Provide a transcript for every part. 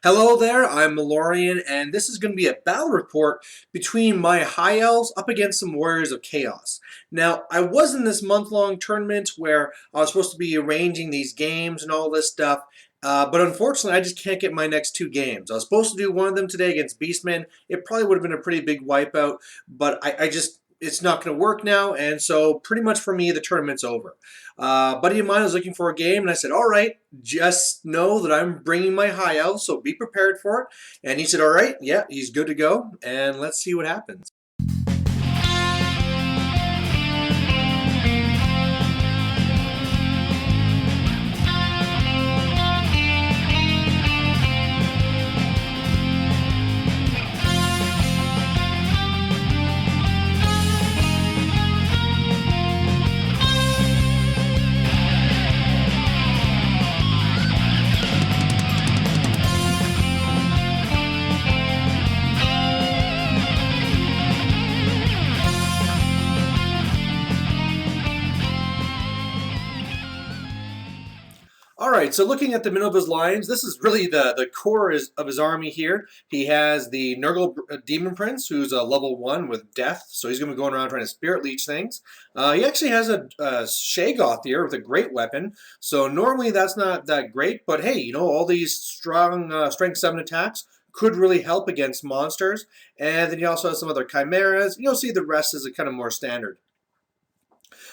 Hello there, I'm Malorian, and this is going to be a battle report between my High Elves up against some Warriors of Chaos. Now, I was in this month-long tournament where I was supposed to be arranging these games and all this stuff, but unfortunately, I just can't get my next two games. I was supposed to do one of them today against Beastmen. It probably would have been a pretty big wipeout, but I just it's not going to work now, and so pretty much for me, the tournament's over. A buddy of mine was looking for a game, and I said, all right, just know that I'm bringing my high elf, so be prepared for it. And he said, all right, yeah, he's good to go, and let's see what happens. All right, so looking at the middle of his lines, this is really the core of his army here. He has the Nurgle Demon Prince, who's a level 1 with Death, so he's going to be going around trying to Spirit Leech things. He actually has a Shaygoth here with a great weapon, so normally that's not that great, but hey, you know, all these strong Strength 7 attacks could really help against monsters. And then you also have some other chimeras. You'll see the rest is a kind of more standard.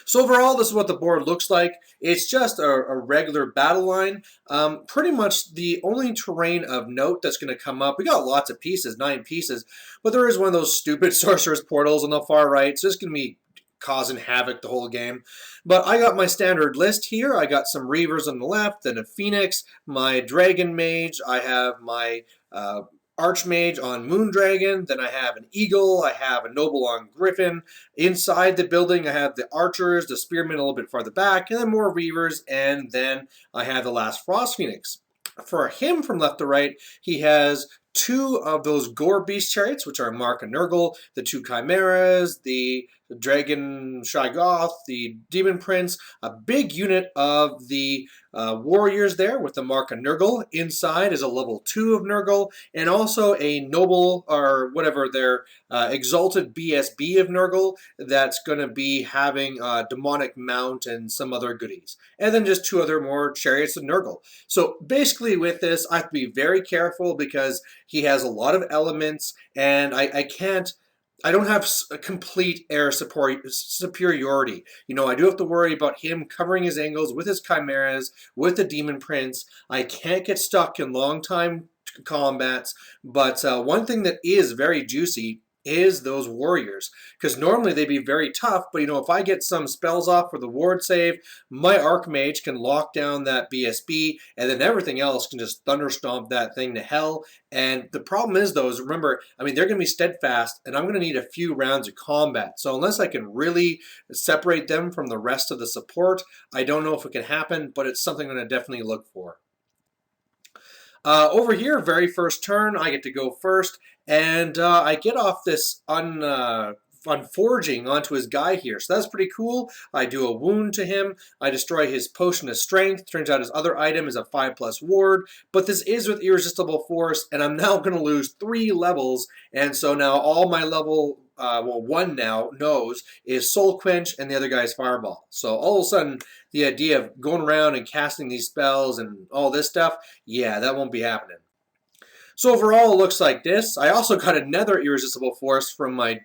So overall, this is what the board looks like. It's just a regular battle line. Pretty much the only terrain of note that's going to come up. We got lots of pieces, 9 pieces, but there is one of those stupid sorcerer's portals on the far right. So it's going to be causing havoc the whole game. But I got my standard list here. I got some Reavers on the left, then a Phoenix, my Dragon Mage. I have my Archmage on Moondragon, then I have an Eagle, I have a Noble on Griffin. Inside the building, I have the Archers, the Spearmen a little bit farther back, and then more Reavers, and then I have the last Frost Phoenix. For him from left to right, he has 2 of those Gore Beast Chariots, which are Mark and Nurgle, the 2 Chimeras, the Dragon Shaygoth, the Demon Prince, a big unit of the Warriors there with the Mark and Nurgle. Inside is a level 2 of Nurgle, and also a Noble, or whatever their Exalted BSB of Nurgle that's going to be having Demonic Mount and some other goodies. And then just 2 other more Chariots of Nurgle. So basically with this, I have to be very careful because he has a lot of elements, and I don't have a complete air superiority. You know, I do have to worry about him covering his angles with his chimeras, with the Demon Prince. I can't get stuck in long time combats, but one thing that is very juicy is those warriors, because normally they'd be very tough, but you know, if I get some spells off for the ward save, my Archmage can lock down that BSB, and then everything else can just thunderstomp that thing to hell. And the problem is, though, is remember, I mean, they're going to be steadfast, and I'm going to need a few rounds of combat. So unless I can really separate them from the rest of the support, I don't know if it can happen, but it's something I'm going to definitely look for. Over here, very first turn, I get to go first, and I get off this unforging onto his guy here. So that's pretty cool. I do a wound to him. I destroy his potion of strength. Turns out his other item is a 5+ ward, but this is with irresistible force, and I'm now going to lose 3 levels, and so now all my level well, 1 now knows is Soul Quench and the other guy's Fireball. So all of a sudden, the idea of going around and casting these spells and all this stuff, yeah, that won't be happening. So overall, it looks like this. I also got another irresistible force from my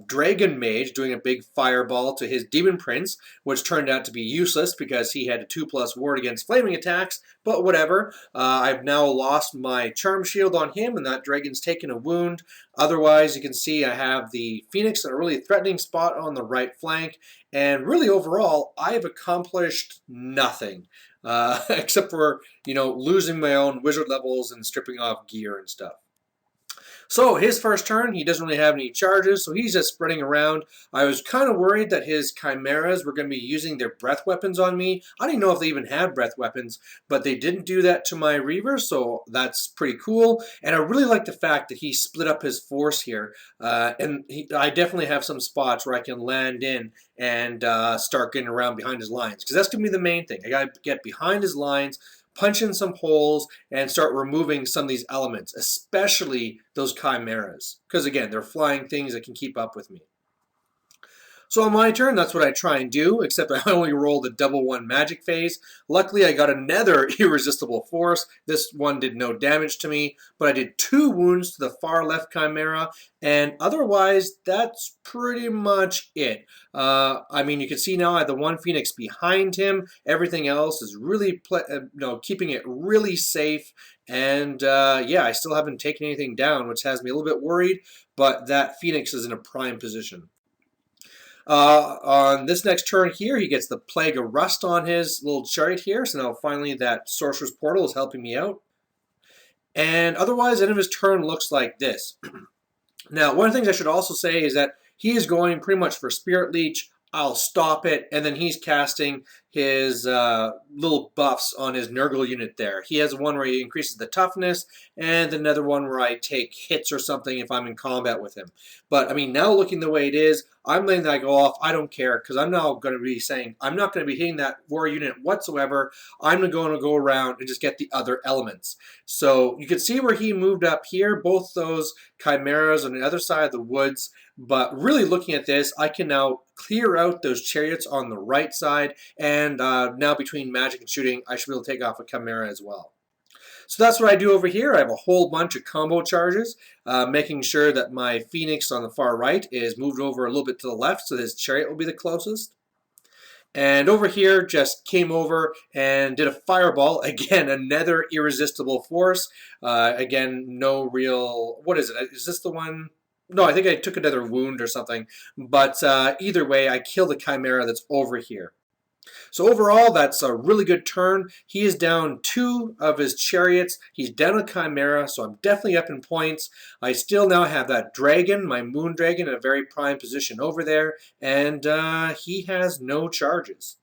Dragon Mage doing a big fireball to his Demon Prince, which turned out to be useless because he had a 2+ ward against flaming attacks, but whatever. I've now lost my Charm Shield on him, and that dragon's taken a wound. Otherwise, you can see I have the Phoenix in a really threatening spot on the right flank, and really overall, I've accomplished nothing. Except for, you know, losing my own wizard levels and stripping off gear and stuff. So his first turn, he doesn't really have any charges, so he's just spreading around. I was kind of worried that his chimeras were going to be using their breath weapons on me. I didn't know if they even had breath weapons, but they didn't do that to my Reaver, so that's pretty cool. And I really like the fact that he split up his force here, I definitely have some spots where I can land in and start getting around behind his lines, because that's going to be the main thing. I got to get behind his lines, punch in some holes and start removing some of these elements, especially those chimeras. Because again, they're flying things that can keep up with me. So on my turn, that's what I try and do, except I only rolled a double 1 magic phase. Luckily, I got another irresistible force. This one did no damage to me, but I did 2 wounds to the far left chimera, and otherwise, that's pretty much it. I mean, you can see now I have the 1 phoenix behind him. Everything else is really, keeping it really safe. And yeah, I still haven't taken anything down, which has me a little bit worried, but that phoenix is in a prime position. On this next turn here, he gets the Plague of Rust on his little chariot here. So now finally that Sorcerer's Portal is helping me out. And otherwise, the end of his turn looks like this. Now, one of the things I should also say is that he is going pretty much for Spirit Leech. I'll stop it, and then he's casting his little buffs on his Nurgle unit there. He has one where he increases the toughness, and another one where I take hits or something if I'm in combat with him. But, I mean, now looking the way it is, I'm letting that go off. I don't care, because I'm now going to be saying, I'm not going to be hitting that war unit whatsoever. I'm going to go around and just get the other elements. So you can see where he moved up here, both those chimeras on the other side of the woods. But really looking at this, I can now clear out those chariots on the right side, and now between magic and shooting, I should be able to take off a chimera as well. So that's what I do over here. I have a whole bunch of combo charges, making sure that my phoenix on the far right is moved over a little bit to the left, so this chariot will be the closest. And over here, just came over and did a fireball. Again, another irresistible force. Again, no real... What is it? Is this the one... No, I think I took another wound or something. But either way, I killed the chimera that's over here. So overall, that's a really good turn. He is down 2 of his chariots. He's down a chimera, so I'm definitely up in points. I still now have that dragon, my moon dragon, in a very prime position over there. And he has no charges.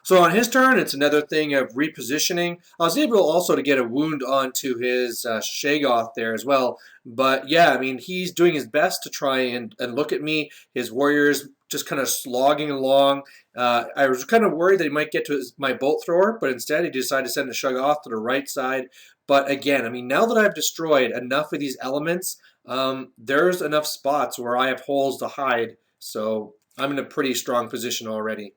So on his turn, it's another thing of repositioning. I was able also to get a wound onto his Shaggoth there as well. But yeah, I mean, he's doing his best to try and look at me. His warriors just kind of slogging along. I was kind of worried that he might get to my bolt thrower, but instead he decided to send a Shaggoth to the right side. But again, I mean, now that I've destroyed enough of these elements, there's enough spots where I have holes to hide. So I'm in a pretty strong position already.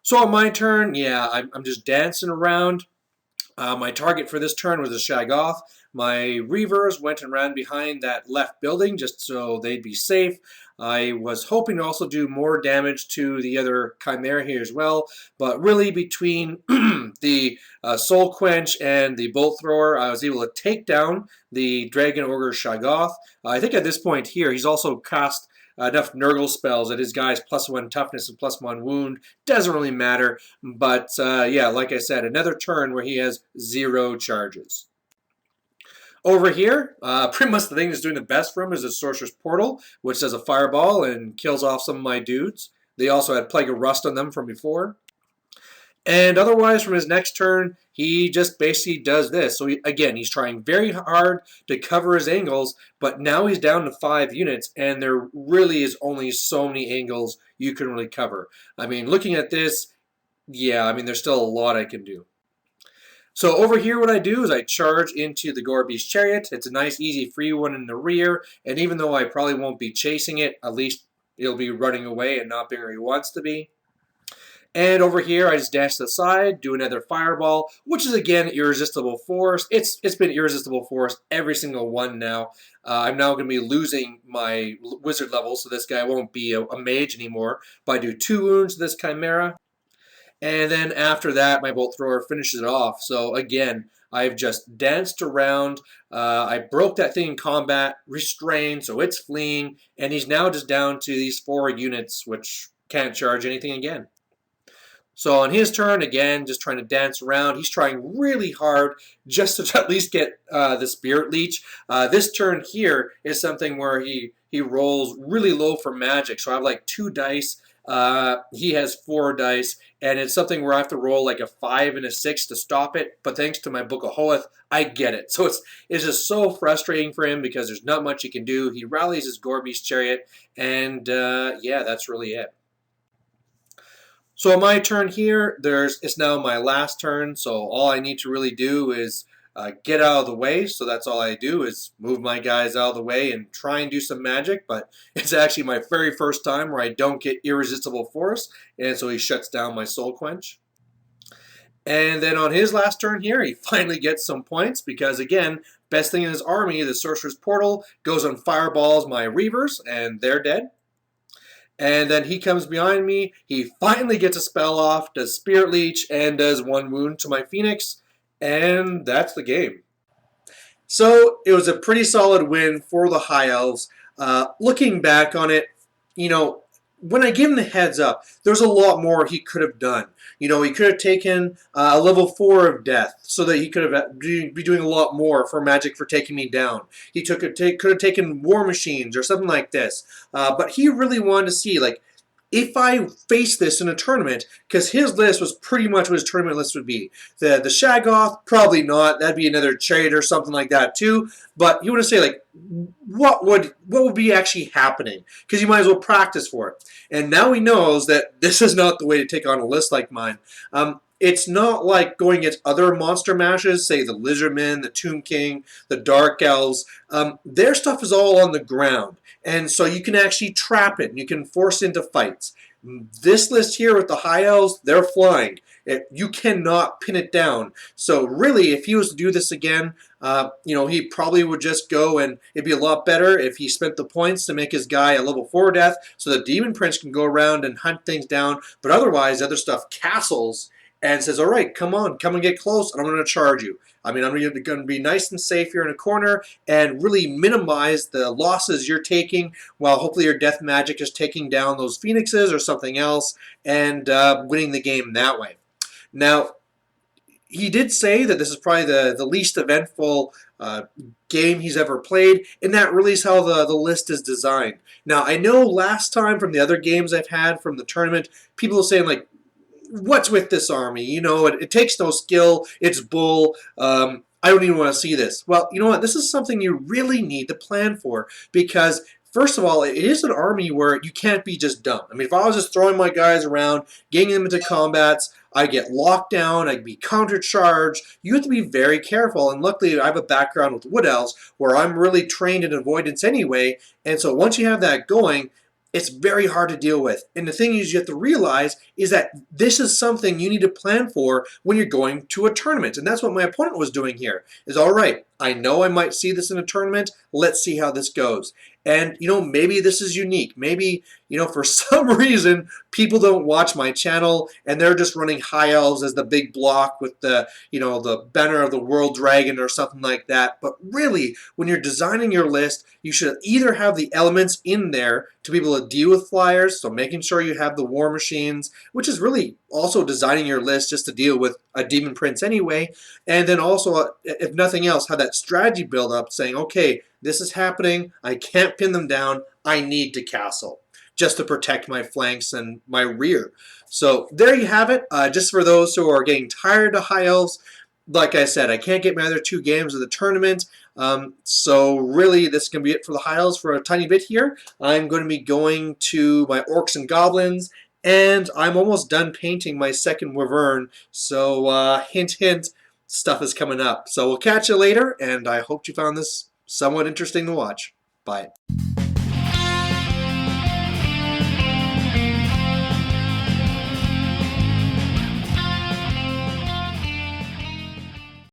So on my turn, yeah, I'm just dancing around. My target for this turn was a Shaggoth. My Reavers went and ran behind that left building just so they'd be safe. I was hoping to also do more damage to the other Chimera here as well, but really between the Soul Quench and the Bolt Thrower, I was able to take down the Dragon Ogre Shaggoth. I think at this point here, he's also cast enough Nurgle spells that his guy's +1 toughness and +1 wound. Doesn't really matter. But yeah, like I said, another turn where he has 0 charges. Over here, pretty much the thing that's doing the best for him is the Sorcerer's Portal, which does a fireball and kills off some of my dudes. They also had Plague of Rust on them from before. And otherwise, from his next turn, he just basically does this. So again, he's trying very hard to cover his angles, but now he's down to 5 units, and there really is only so many angles you can really cover. I mean, looking at this, yeah, I mean, there's still a lot I can do. So over here, what I do is I charge into the Gorebeast Chariot. It's a nice, easy, free one in the rear, and even though I probably won't be chasing it, at least it'll be running away and not being where he wants to be. And over here, I just dash to the side, do another fireball, which is, again, irresistible force. It's been irresistible force every single one now. I'm now going to be losing my wizard level, so this guy won't be a mage anymore. But I do 2 wounds to this Chimera. And then after that, my Bolt Thrower finishes it off. So, again, I've just danced around. I broke that thing in combat, restrained, so it's fleeing. And he's now just down to these 4 units, which can't charge anything again. So on his turn, again, just trying to dance around. He's trying really hard just to at least get the Spirit Leech. This turn here is something where he rolls really low for magic. So I have like 2 dice. He has 4 dice. And it's something where I have to roll like a 5 and a 6 to stop it. But thanks to my Book of Hoeth, I get it. So it's just so frustrating for him because there's not much he can do. He rallies his Gorebeast Chariot. And yeah, that's really it. So on my turn here, it's now my last turn. So all I need to really do is get out of the way. So that's all I do is move my guys out of the way and try and do some magic. But it's actually my very first time where I don't get irresistible force, and so he shuts down my soul quench. And then on his last turn here, he finally gets some points because, again, best thing in his army, the Sorcerer's Portal, goes on fireballs my Reavers, and they're dead. And then he comes behind me. He finally gets a spell off, does Spirit Leech, and does 1 wound to my Phoenix. And that's the game. So it was a pretty solid win for the High Elves. Looking back on it, you know, when I give him the heads up, there's a lot more he could have done. You know, he could have taken a level 4 of death so that he could have be doing a lot more for magic for taking me down. He could have taken war machines or something like this. But he really wanted to see, like, if I face this in a tournament, because his list was pretty much what his tournament list would be. The Shaggoth, probably not. That'd be another trade or something like that too. But you want to say, like, what would be actually happening? Because you might as well practice for it. And now he knows that this is not the way to take on a list like mine. It's not like going against other monster mashes, say the Lizardmen, the Tomb King, the Dark Elves. Their stuff is all on the ground. And so you can actually trap it, and you can force into fights. This list here with the High Elves, they're flying. You cannot pin it down. So really, if he was to do this again, he probably would just go, and it'd be a lot better if he spent the points to make his guy a level 4 death so the Demon Prince can go around and hunt things down. But otherwise, other stuff castles and says, all right, come on, come and get close, and I'm going to charge you. I mean, I'm going to be nice and safe here in a corner and really minimize the losses you're taking while hopefully your death magic is taking down those phoenixes or something else and winning the game that way. Now, he did say that this is probably the least eventful game he's ever played, and that really is how the list is designed. Now, I know last time from the other games I've had from the tournament, people are saying, like, what's with this army? You know, it takes no skill. It's bull. I don't even want to see this. Well, you know what? This is something you really need to plan for because, first of all, it is an army where you can't be just dumb. I mean, if I was just throwing my guys around, getting them into combats, I'd get locked down, I'd be countercharged. You have to be very careful, and luckily I have a background with Wood Elves where I'm really trained in avoidance anyway, and so once you have that going, it's very hard to deal with. And the thing is you have to realize is that this is something you need to plan for when you're going to a tournament. And that's what my opponent was doing here. Is all right, I know I might see this in a tournament. Let's see how this goes. And, maybe this is unique. Maybe, for some reason, people don't watch my channel and they're just running High Elves as the big block with the banner of the World Dragon or something like that. But really, when you're designing your list, you should either have the elements in there to be able to deal with flyers, so making sure you have the war machines, which is really also designing your list just to deal with a Demon Prince anyway, and then also, if nothing else, have that strategy build up saying, okay, this is happening, I can't pin them down, I need to castle just to protect my flanks and my rear. So there you have it. Just for those who are getting tired of High Elves, like I said, I can't get my other 2 games of the tournament. So really, this is going to be it for the High Elves for a tiny bit here. I'm going to be going to my Orcs and Goblins, and I'm almost done painting my second Wyvern. So hint, hint, stuff is coming up. So we'll catch you later, and I hope you found this somewhat interesting to watch. Bye.